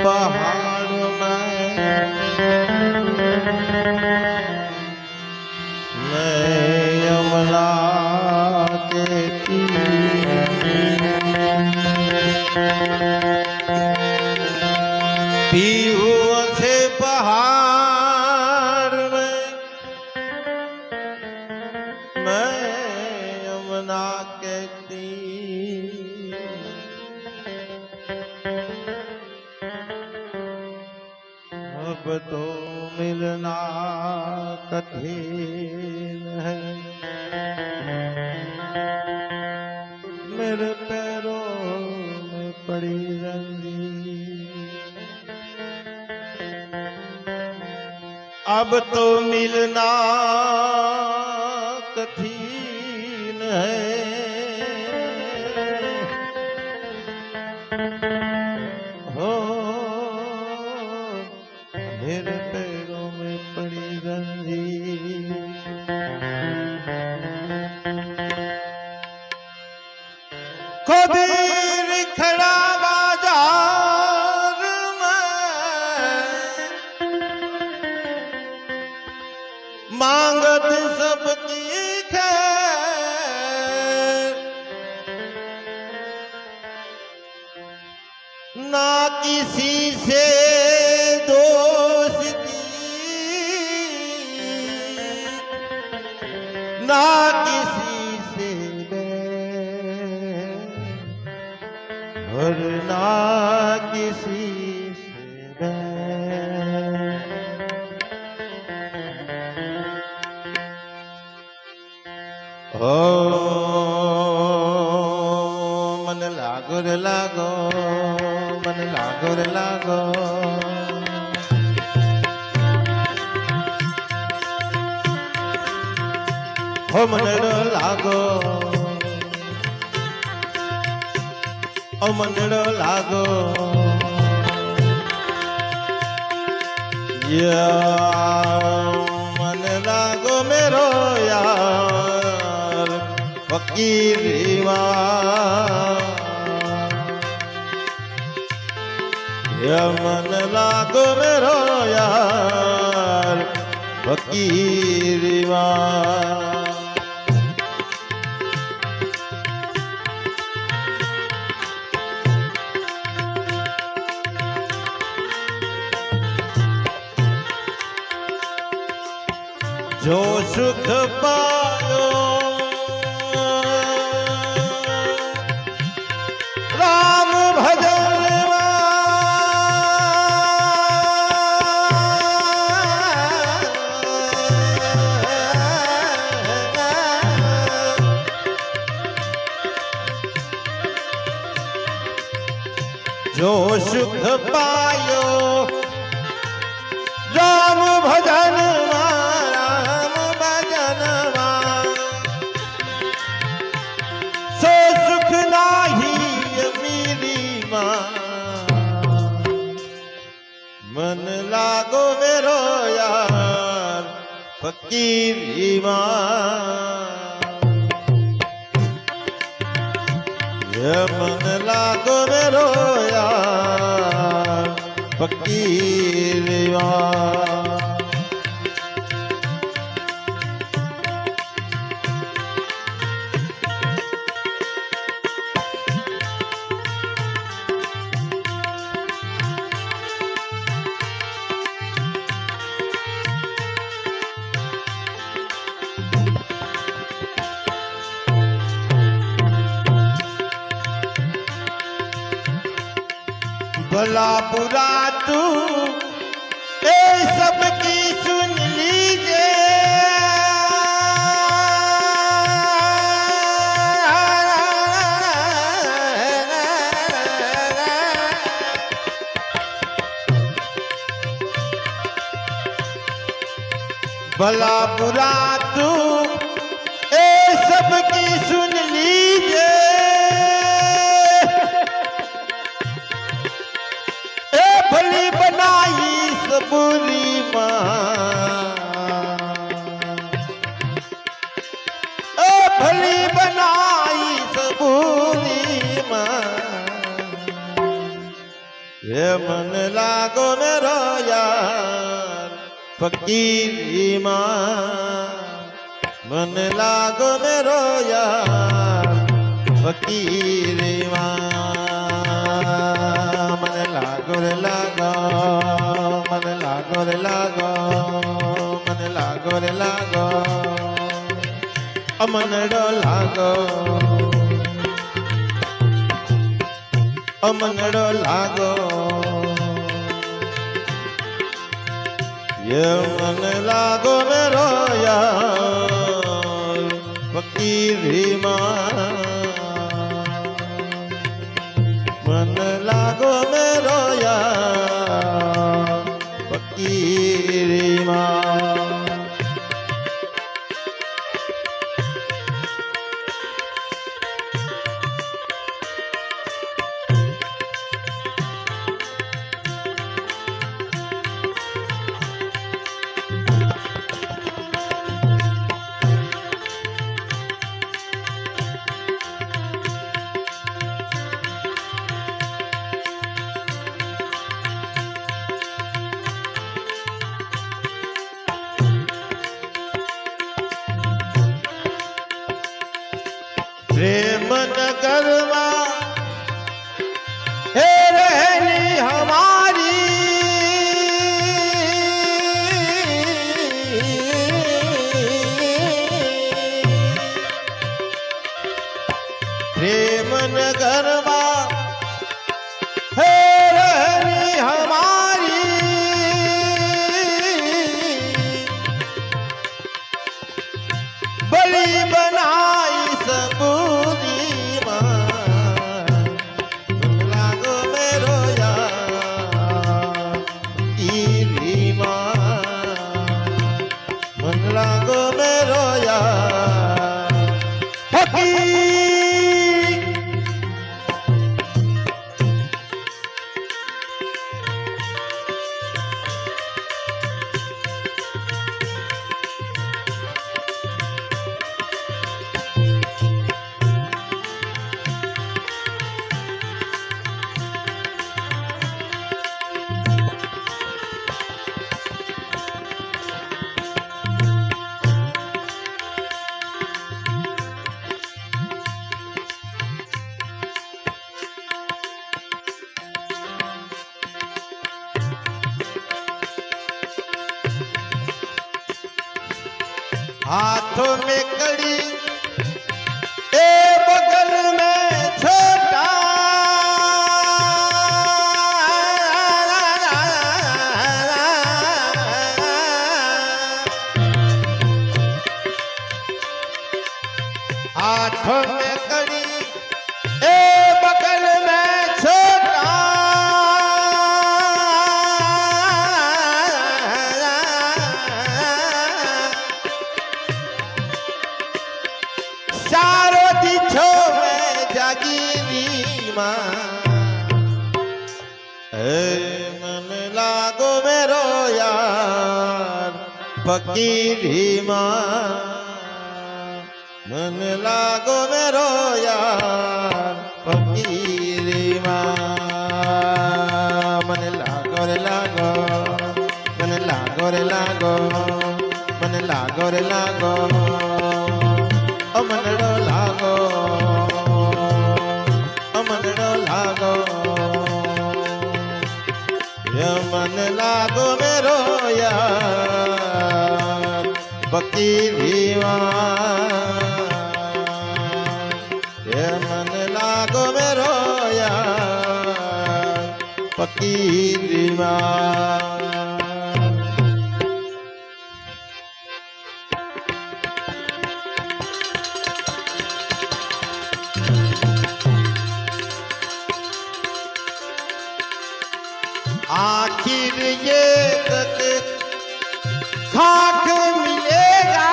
पहाड़ में मैं यमुना के पीहू से पहाड़ में मैं यमुना के अब तो मिलना कठिन है मेरे पैरों में पड़ी रंगी अब तो मिलना कठिन है हो मेरे पैरों में पड़ी रंजी कबीर खड़ा बाजार में मांगत सबकी खैर ना किसी से ना किसी से बैर और ना किसी से बैर ओ मन लागो रे लागो मन लागो रे लागो हो मनड़ो लागो ओ मनड़ो लागो या मन लागो मेरो यार फकीरी या मन लागो मेरो यार फकीरी जो सुख पायो राम भजन जो सुख पायो राम भजन मन लागो मेरो यार फकीरी मन लागो मेरो यार फकीरी भला बुरा तू ए सबकी सुन लीजिए भला बुरा तू ए सबकी सुन लीजिए भली बनाई सबूरी भली बनाई सबूरी ये मन लागो मेरो यार फकीरी माँ मन लागो मेरो यार फकीरी माँ मन लागो रे लागो मन लागो रे लागो मन लागो रे लागो अमनड़ो लागो अमनड़ो लागो ये मन लागो मेरो यार फकीरी माँ मन लागो मेरो यार फकीरी माँ प्रेम नगर हे रहनी हमारी प्रेम नगर हे रहनी हमारी बलि बनाई सबूरी माँ मन लागो मेरो यार फकीरी माँ मन लागो मेरो यार फकीर हाथों में कड़ी ए बगल में छोटा हाथों में कड़ी ए बगल में छोटा सारो दिछो में जागीरी माँ मन लागो मेरो यार फकीरी माँ मन लागो मेरो यार फकीरी माँ मन लागो रे लागो मन लागो रे लागो मन लागो रे लागो अमनड़ो लागो अमनड़ो लागो ये मन लागो मेरो यार फकीरी माँ ये मन लागो मेरो यार फकीरी माँ आखिर ये खाक मिलेगा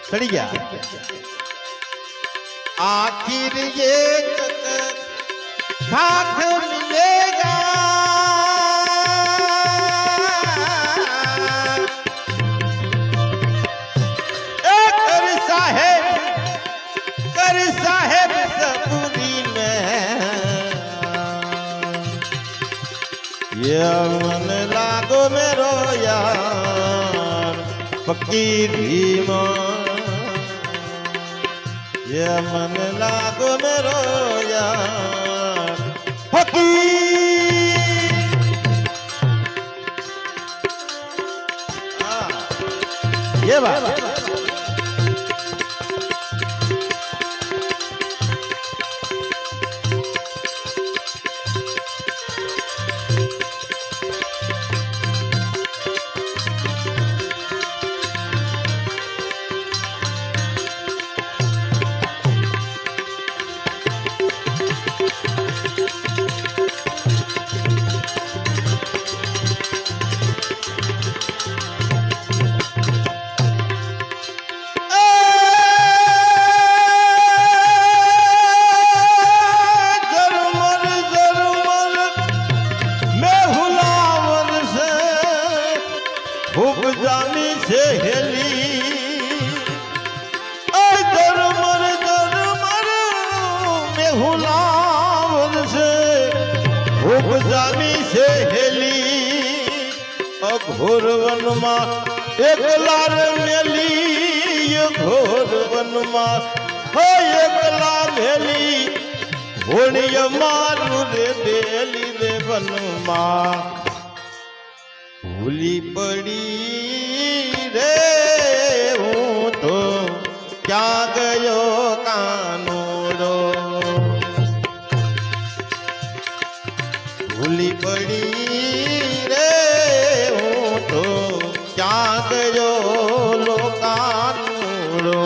सड़ी गया आखिर ये खाक मिलेगा मन लागो मेरो यार फकीरी ये मन लागो मेरो यार फकीर ये बात से हेली घोर वन में एकला रे मेली घोर वन में हो एकला मेली होणिय मारू रे बेली रे वन में भूली पड़ी रे हूँ तो क्या गयो कानूड़ो भूली पड़ी रे हूँ तो क्या गयो लो कानूड़ो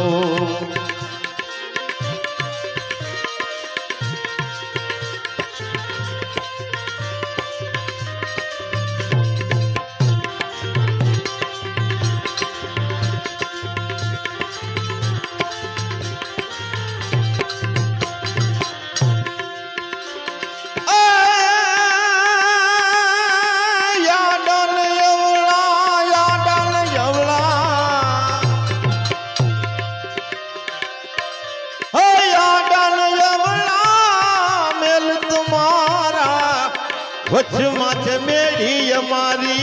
वच माच मेरी हमारी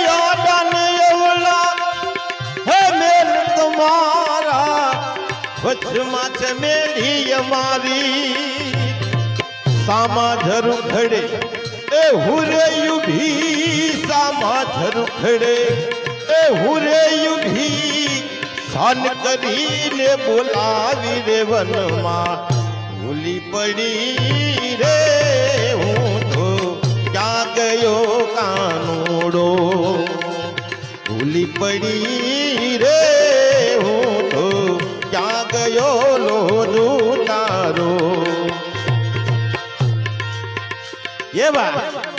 यादन एवला है मेल तुम्हारा वच माच मेरी हमारी सामा झरू खड़े ए हुरे युभी सामा झरू खड़े ए हुरे युभी सान करी ने बोलावी रे वनमा भूली पड़ी रे हूँ तो क्या गयो कानूड़ो भूली पड़ी रे हूँ तो क्या गयो लो तारो ये बात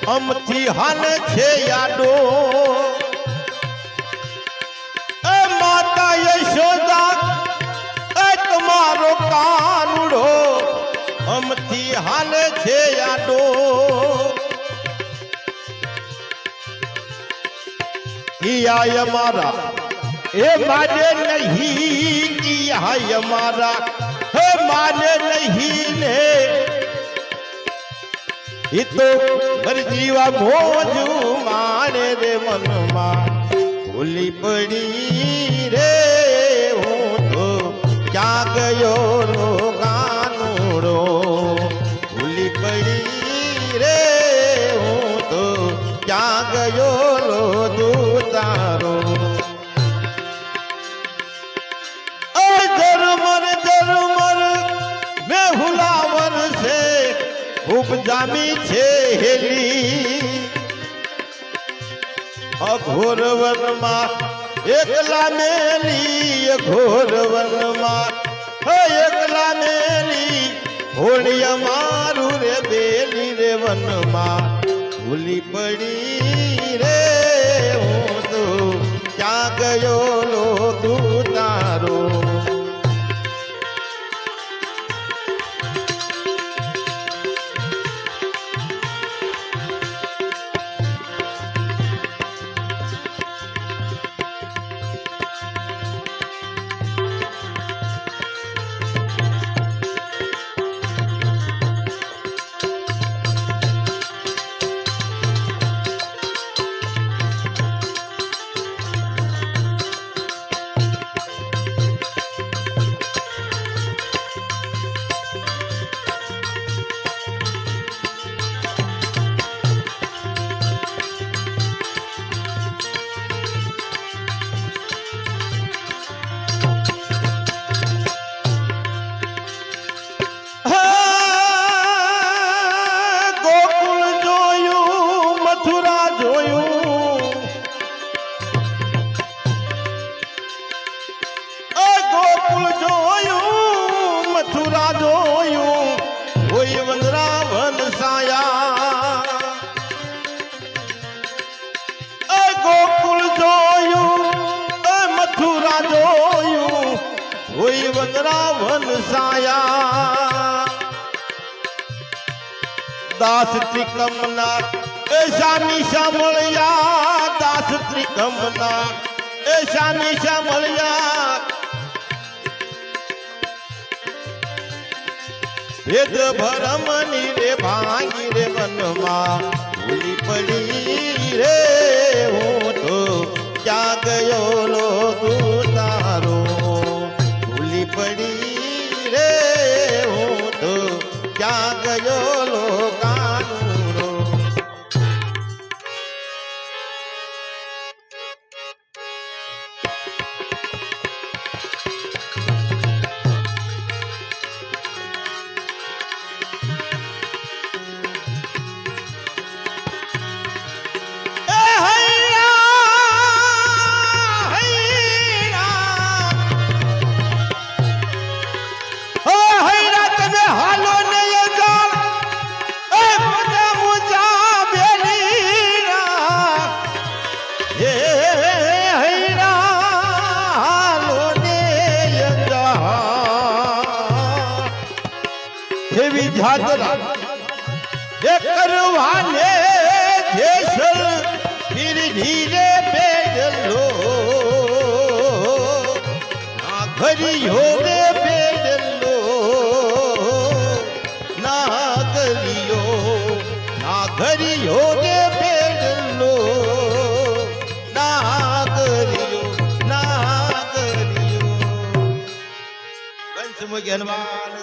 हमथी हन छे यादो ए माता यशोदा ए तुम्हारो कानूड़ो हमथी हन छे यादो किया हमारा ए माने नहीं किया हमारा हे माने नहीं ने ये तो हर जीवा मौजू माने रे मन मा भूली पड़ी रे हूँ तो क्या गयो लो कानूड़ो भूली पड़ी रे हूँ तो क्या गयो लो दूतारो जरमर मैं हुलावर से खूब जामी छे हेली અઘોર વનમાં એકલા મેલી ઘોર વનમાં એકલા મેલી હોળી મારું રે બેલી રે વનમાં ભૂલી પડી રે હું તો ક્યાં ગયો લો તું તારો દાસ ત્રિકમના એશા નિશા મળ્યા દાસ ત્રિકમના એશા નિશા મળ્યા વેદ ભરમની રે ભાંગી રે વનમાં ભૂલી પડી રે હું તો ક્યાં ગયો લો તું તારો ભૂલી પડી રે હું તો ક્યાં ગયો લો કાનુડો કરવાને જેસલ ફિર ધીરે પેડલો ના ઘરિયો રે પેડલો ના ઘરિયો રે પેડલો ના ઘરિયો પંચમુખ હનુમાન